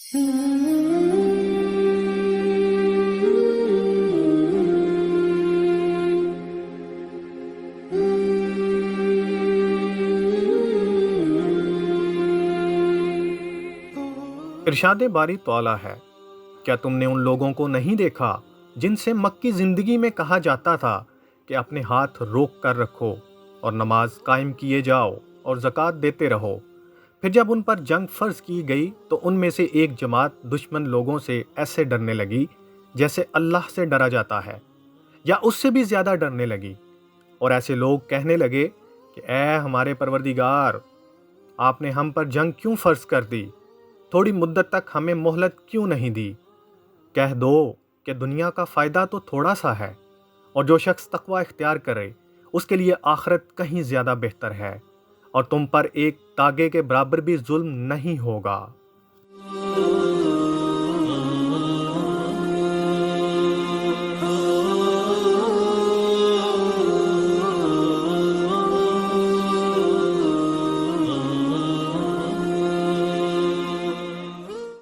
ارشاد باری تعالیٰ ہے، کیا تم نے ان لوگوں کو نہیں دیکھا جن سے مکی زندگی میں کہا جاتا تھا کہ اپنے ہاتھ روک کر رکھو اور نماز قائم کیے جاؤ اور زکوٰۃ دیتے رہو؟ پھر جب ان پر جنگ فرض کی گئی تو ان میں سے ایک جماعت دشمن لوگوں سے ایسے ڈرنے لگی جیسے اللہ سے ڈرا جاتا ہے، یا اس سے بھی زیادہ ڈرنے لگی، اور ایسے لوگ کہنے لگے کہ اے ہمارے پروردگار، آپ نے ہم پر جنگ کیوں فرض کر دی؟ تھوڑی مدت تک ہمیں مہلت کیوں نہیں دی؟ کہہ دو کہ دنیا کا فائدہ تو تھوڑا سا ہے، اور جو شخص تقوی اختیار کرے اس کے لیے آخرت کہیں زیادہ بہتر ہے، اور تم پر ایک تاگے کے برابر بھی ظلم نہیں ہوگا۔